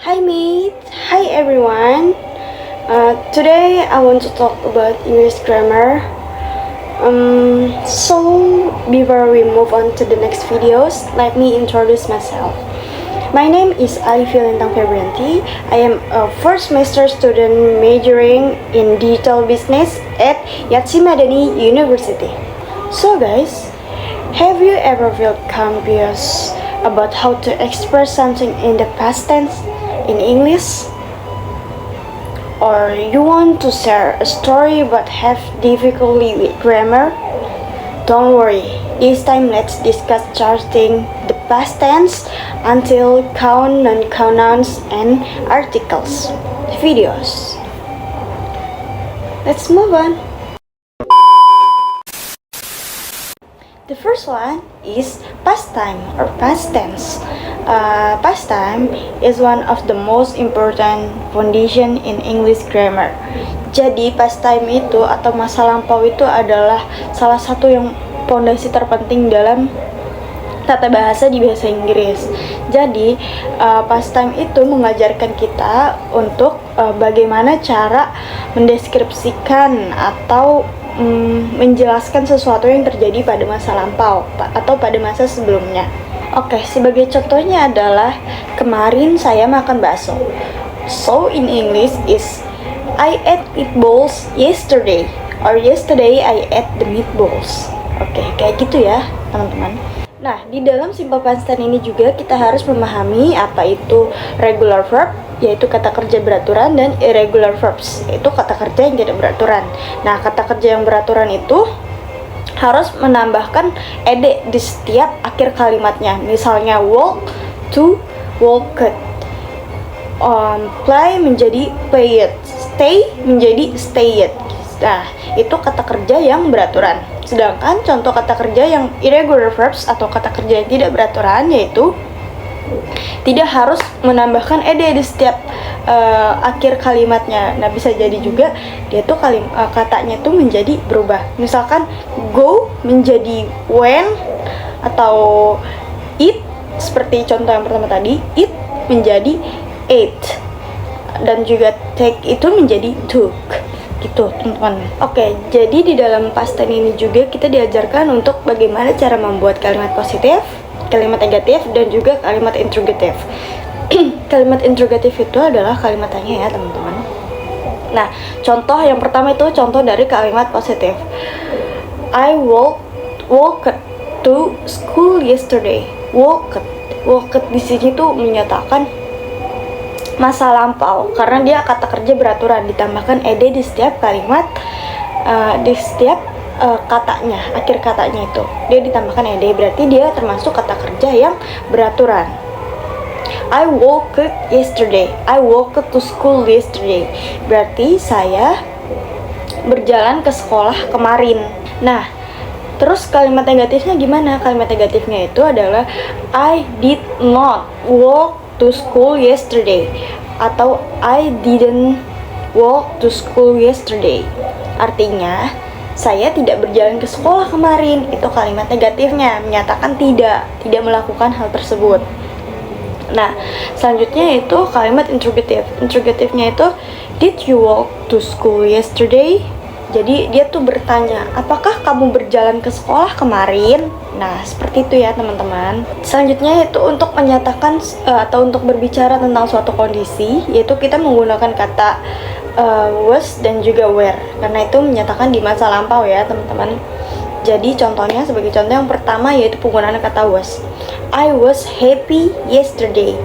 Hi mate, hi everyone. Today I want to talk about English grammar. So before we move on to the next videos, let me introduce myself. My name is Alifia Lintang Febrianti. I am a first semester student majoring in digital business at Yatsi Madani University. So guys, have you ever felt confused about how to express something in the past tense in English? Or you want to share a story but have difficulty with grammar? Don't worry, this time let's discuss charting the past tense until count, non-count nouns, and articles. Videos. Let's move on. The first one is past time or past tense. Past time is one of the most important foundation in English grammar. Jadi past time itu atau masa lampau itu adalah salah satu yang fondasi terpenting dalam tata bahasa di bahasa Inggris. Jadi past time itu mengajarkan kita untuk bagaimana cara mendeskripsikan atau menjelaskan sesuatu yang terjadi pada masa lampau atau pada masa sebelumnya. Oke, sebagai contohnya adalah kemarin saya makan bakso. So in English is I ate meatballs yesterday, or yesterday I ate the meatballs. Oke, kayak gitu ya teman-teman. Nah, di dalam simple past tense ini juga kita harus memahami apa itu regular verb, yaitu kata kerja beraturan, dan irregular verbs, yaitu kata kerja yang tidak beraturan. Nah, kata kerja yang beraturan itu harus menambahkan ed di setiap akhir kalimatnya. Misalnya walk to walked, play menjadi played, stay menjadi stayed. Nah, itu kata kerja yang beraturan. Sedangkan contoh kata kerja yang irregular verbs atau kata kerja yang tidak beraturan yaitu tidak harus menambahkan ed di setiap akhir kalimatnya. Nah, bisa jadi juga dia tuh katanya tuh menjadi berubah. Misalkan go menjadi when, atau eat seperti contoh yang pertama tadi, eat menjadi ate, dan juga take itu menjadi took. Gitu teman-teman. Oke, jadi di dalam past tense ini juga kita diajarkan untuk bagaimana cara membuat kalimat positif, kalimat negatif, dan juga kalimat interrogatif. Kalimat interrogatif itu adalah kalimat tanya ya teman-teman. Nah, contoh yang pertama itu contoh dari kalimat positif. I walked to school yesterday. Walked di sini tuh menyatakan masa lampau karena dia kata kerja beraturan, ditambahkan ed di setiap kalimat, di setiap katanya, akhir katanya itu dia ditambahkan ed, berarti dia termasuk kata kerja yang beraturan. I walked yesterday. I walked to school yesterday. Berarti saya berjalan ke sekolah kemarin. Nah, terus kalimat negatifnya gimana? Kalimat negatifnya itu adalah I did not walk to school yesterday, atau I didn't walk to school yesterday. Artinya saya tidak berjalan ke sekolah kemarin. Itu kalimat negatifnya, menyatakan tidak melakukan hal tersebut. Nah, selanjutnya itu kalimat interrogatif. Interrogatifnya itu did you walk to school yesterday? Jadi dia tuh bertanya, apakah kamu berjalan ke sekolah kemarin? Nah, seperti itu ya teman-teman. Selanjutnya itu untuk menyatakan atau untuk berbicara tentang suatu kondisi, yaitu kita menggunakan kata was dan juga were, karena itu menyatakan di masa lampau ya teman-teman. Jadi contohnya, sebagai contoh yang pertama yaitu penggunaan kata was. I was happy yesterday.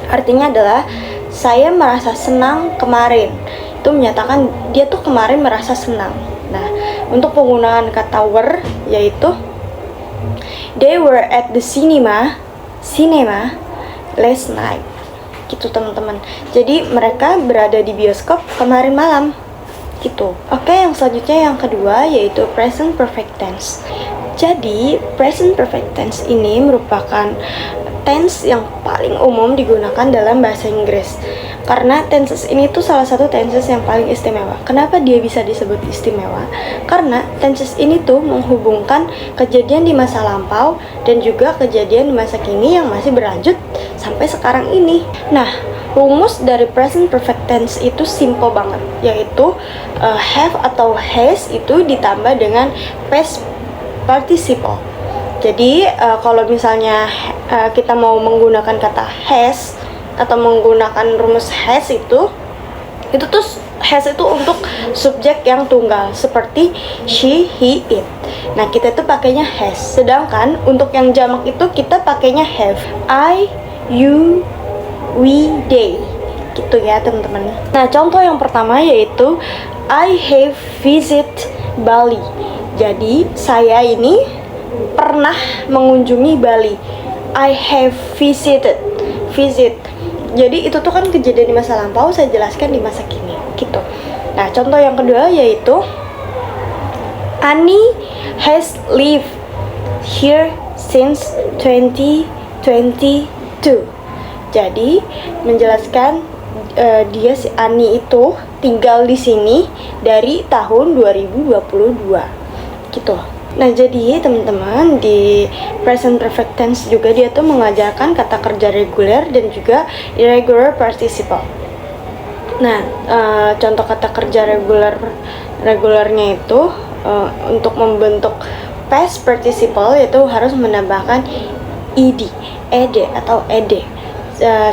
Artinya adalah saya merasa senang kemarin. Itu menyatakan dia tuh kemarin merasa senang. Nah, untuk penggunaan kata were yaitu they were at the cinema last night. Gitu teman-teman. Jadi mereka berada di bioskop kemarin malam. Gitu. Oke, yang selanjutnya yang kedua yaitu present perfect tense. Jadi present perfect tense ini merupakan tense yang paling umum digunakan dalam bahasa Inggris. Karena tenses ini tuh salah satu tenses yang paling istimewa. Kenapa dia bisa disebut istimewa? Karena tenses ini tuh menghubungkan kejadian di masa lampau dan juga kejadian di masa kini yang masih berlanjut sampai sekarang ini. Nah, rumus dari present perfect tense itu simple banget, yaitu have atau has itu ditambah dengan past participle. Jadi kalau misalnya kita mau menggunakan kata has atau menggunakan rumus has itu tuh has itu untuk subjek yang tunggal seperti she, he, it. Nah, kita tuh pakainya has. Sedangkan untuk yang jamak itu kita pakainya have. I, you, we, they. Gitu ya, teman-teman. Nah, contoh yang pertama yaitu I have visit Bali. Jadi, saya ini pernah mengunjungi Bali. I have visited. Visit. Jadi itu tuh kan kejadian di masa lampau, saya jelaskan di masa kini gitu. Nah, contoh yang kedua yaitu Annie has lived here since 2022. Jadi menjelaskan dia si Annie itu tinggal di sini dari tahun 2022 gitu. Nah, jadi teman-teman di present perfect tense juga dia tuh mengajarkan kata kerja reguler dan juga irregular participle. Nah, contoh kata kerja regulernya itu untuk membentuk past participle yaitu harus menambahkan ed atau ed.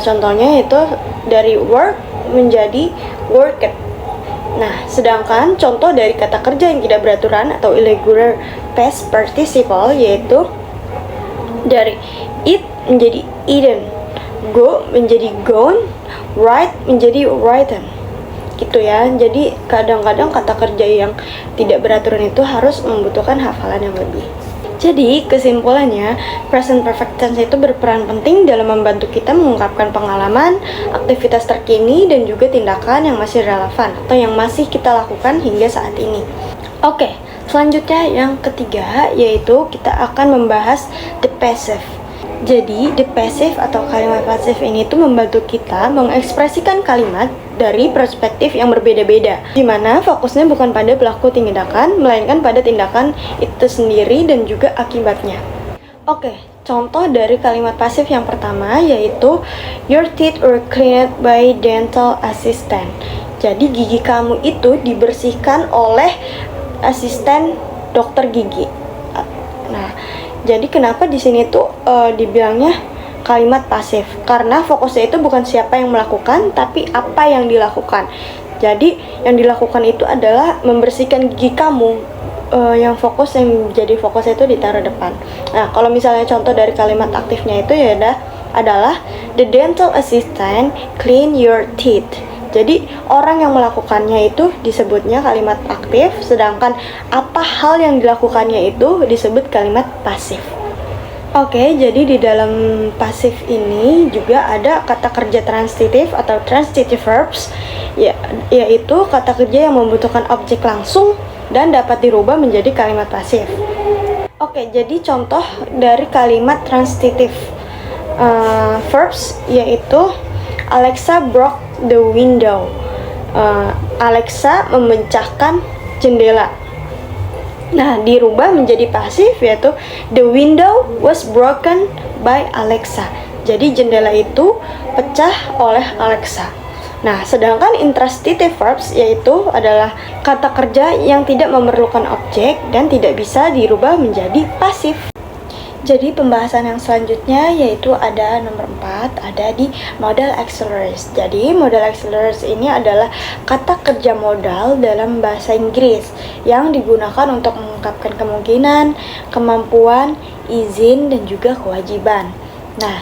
Contohnya itu dari work menjadi worked. Nah, sedangkan contoh dari kata kerja yang tidak beraturan atau irregular past participle yaitu dari eat menjadi eaten, go menjadi gone, write menjadi written. Gitu ya. Jadi kadang-kadang kata kerja yang tidak beraturan itu harus membutuhkan hafalan yang lebih. Jadi, kesimpulannya, present perfect tense itu berperan penting dalam membantu kita mengungkapkan pengalaman, aktivitas terkini, dan juga tindakan yang masih relevan atau yang masih kita lakukan hingga saat ini. Oke, selanjutnya yang ketiga, yaitu kita akan membahas the passive. Jadi, the passive atau kalimat pasif ini tuh membantu kita mengekspresikan kalimat dari perspektif yang berbeda-beda, di mana fokusnya bukan pada pelaku tindakan, melainkan pada tindakan itu sendiri dan juga akibatnya. Oke, contoh dari kalimat pasif yang pertama yaitu your teeth were cleaned by dental assistant. Jadi gigi kamu itu dibersihkan oleh asisten dokter gigi. Nah, jadi kenapa di sini tuh dibilangnya kalimat pasif? Karena fokusnya itu bukan siapa yang melakukan, tapi apa yang dilakukan. Jadi yang dilakukan itu adalah membersihkan gigi kamu. Yang jadi fokusnya itu ditaruh depan. Nah, kalau misalnya contoh dari kalimat aktifnya itu ya adalah the dental assistant clean your teeth. Jadi orang yang melakukannya itu disebutnya kalimat aktif, sedangkan apa hal yang dilakukannya itu disebut kalimat pasif. Oke, jadi di dalam pasif ini juga ada kata kerja transitive atau transitive verbs, yaitu kata kerja yang membutuhkan objek langsung dan dapat dirubah menjadi kalimat pasif. Oke, jadi contoh dari kalimat transitive verbs yaitu Alexa broke the window. Alexa memecahkan jendela. Nah, dirubah menjadi pasif yaitu the window was broken by Alexa. Jadi jendela itu pecah oleh Alexa. Nah, sedangkan intransitive verbs yaitu adalah kata kerja yang tidak memerlukan objek dan tidak bisa dirubah menjadi pasif. Jadi pembahasan yang selanjutnya yaitu ada nomor 4, ada di modal auxiliaries. Jadi modal auxiliaries ini adalah kata kerja modal dalam bahasa Inggris yang digunakan untuk mengungkapkan kemungkinan, kemampuan, izin, dan juga kewajiban. Nah,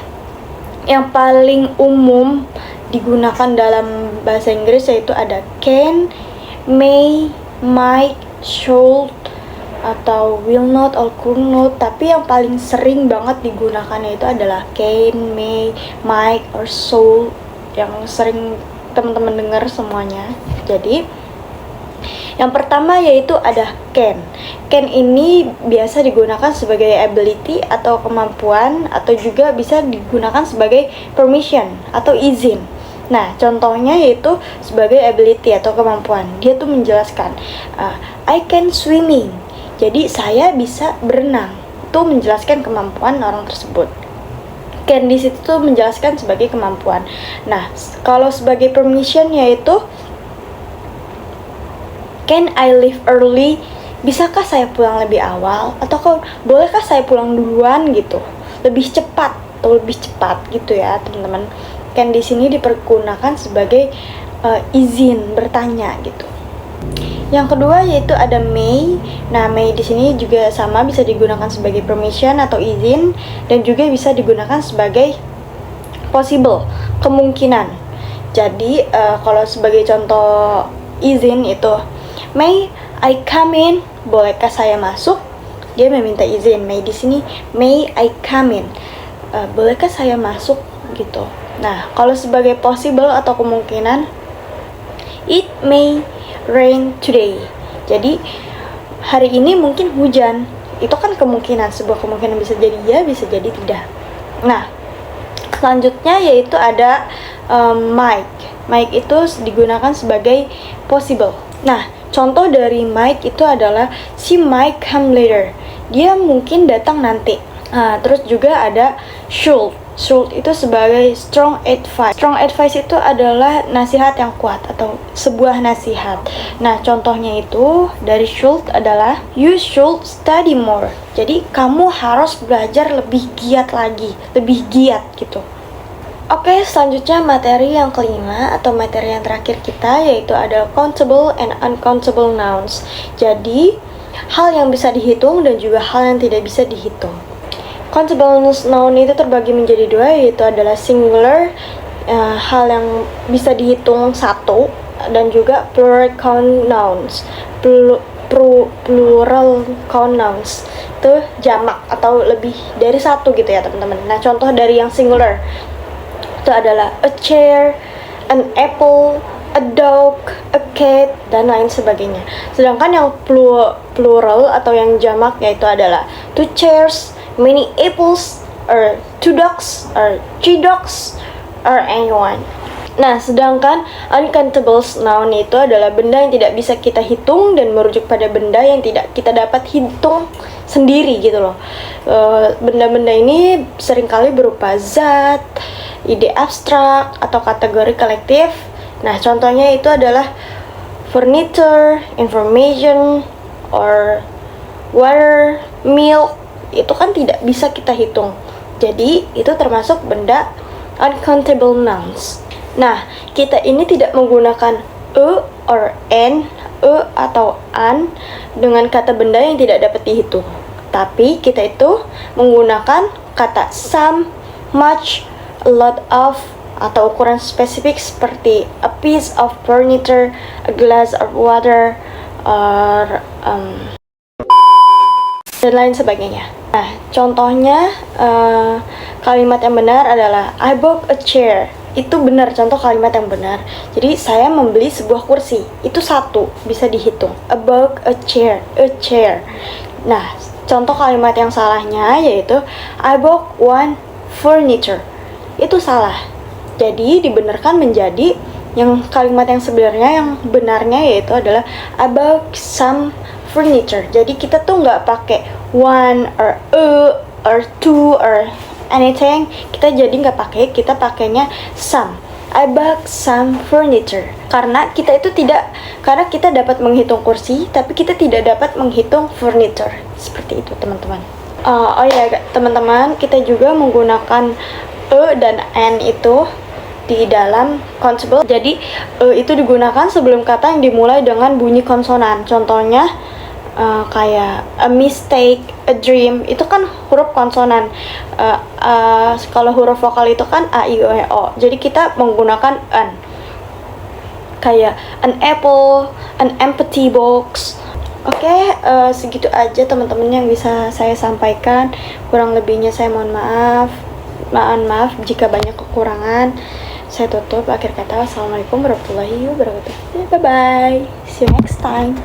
yang paling umum digunakan dalam bahasa Inggris yaitu ada can, may, might, should, atau will not or could not, tapi yang paling sering banget digunakannya itu adalah can, may, might, or should, yang sering teman-teman dengar semuanya. Jadi yang pertama yaitu ada can. Can ini biasa digunakan sebagai ability atau kemampuan, atau juga bisa digunakan sebagai permission atau izin. Nah, contohnya yaitu sebagai ability atau kemampuan. Dia tuh menjelaskan, I can swimming. Jadi saya bisa berenang. Itu menjelaskan kemampuan orang tersebut. Can di situ tuh menjelaskan sebagai kemampuan. Nah, kalau sebagai permission yaitu can I leave early? Bisakah saya pulang lebih awal? Atau bolehkah saya pulang duluan gitu? Lebih cepat gitu ya, teman-teman. Can di sini dipergunakan sebagai izin bertanya gitu. Yang kedua yaitu ada may. Nah, may di sini juga sama, bisa digunakan sebagai permission atau izin, dan juga bisa digunakan sebagai possible, kemungkinan. Jadi kalau sebagai contoh izin itu may I come in, bolehkah saya masuk? Dia meminta izin. May di sini may I come in, bolehkah saya masuk gitu. Nah, kalau sebagai possible atau kemungkinan, it may rain today. Jadi hari ini mungkin hujan. Itu kan kemungkinan, sebuah kemungkinan, bisa jadi ya, bisa jadi tidak. Nah, selanjutnya yaitu ada might. Might itu digunakan sebagai possible. Nah, contoh dari might itu adalah she might come later. Dia mungkin datang nanti. Nah, terus juga ada should. Should itu sebagai strong advice. Strong advice itu adalah nasihat yang kuat atau sebuah nasihat. Nah, contohnya itu dari should adalah you should study more. Jadi kamu harus belajar lebih giat lagi, lebih giat gitu. Oke, selanjutnya materi yang kelima atau materi yang terakhir kita yaitu ada countable and uncountable nouns. Jadi, hal yang bisa dihitung dan juga hal yang tidak bisa dihitung. Countable noun itu terbagi menjadi dua, yaitu adalah singular, hal yang bisa dihitung satu, dan juga plural count nouns. Plural count nouns itu jamak atau lebih dari satu gitu ya teman-teman. Nah, contoh dari yang singular itu adalah a chair, an apple, a dog, a cat, dan lain sebagainya. Sedangkan yang plural atau yang jamak yaitu adalah two chairs, many apples, or two dogs, or three dogs, or anyone. Nah, sedangkan uncountable noun itu adalah benda yang tidak bisa kita hitung dan merujuk pada benda yang tidak kita dapat hitung sendiri gitu loh. Benda-benda ini seringkali berupa zat, ide abstrak, atau kategori kolektif. Nah, contohnya itu adalah furniture, information, or water, milk. Itu kan tidak bisa kita hitung. Jadi, itu termasuk benda uncountable nouns. Nah, kita ini tidak menggunakan or an, atau an dengan kata benda yang tidak dapat dihitung. Tapi kita itu menggunakan kata some, much, a lot of, atau ukuran spesifik seperti a piece of furniture, a glass of water, or dan lain sebagainya. Nah, contohnya kalimat yang benar adalah I bought a chair. Itu benar, contoh kalimat yang benar. Jadi saya membeli sebuah kursi. Itu satu, bisa dihitung. I bought a chair, a chair. Nah, contoh kalimat yang salahnya yaitu I bought one furniture. Itu salah. Jadi dibenarkan menjadi yang kalimat yang sebenarnya, yang benarnya yaitu adalah I bought some furniture. Jadi kita tuh nggak pakai one or two or anything. Kita jadi nggak pakai, kita pakainya some. I bought some furniture. Karena kita dapat menghitung kursi, tapi kita tidak dapat menghitung furniture. Seperti itu teman-teman. Oh ya teman-teman, kita juga menggunakan dan an itu di dalam countable. Jadi itu digunakan sebelum kata yang dimulai dengan bunyi konsonan. Contohnya kayak a mistake, a dream, itu kan huruf konsonan. Kalau huruf vokal itu kan a, i, o, e, o. Jadi kita menggunakan an. Kayak an apple, an empty box. Oke, segitu aja teman-teman yang bisa saya sampaikan. Kurang lebihnya saya mohon maaf. Maaf jika banyak kekurangan. Saya tutup akhir kata. Assalamualaikum warahmatullahi wabarakatuh. Bye bye. See you next time.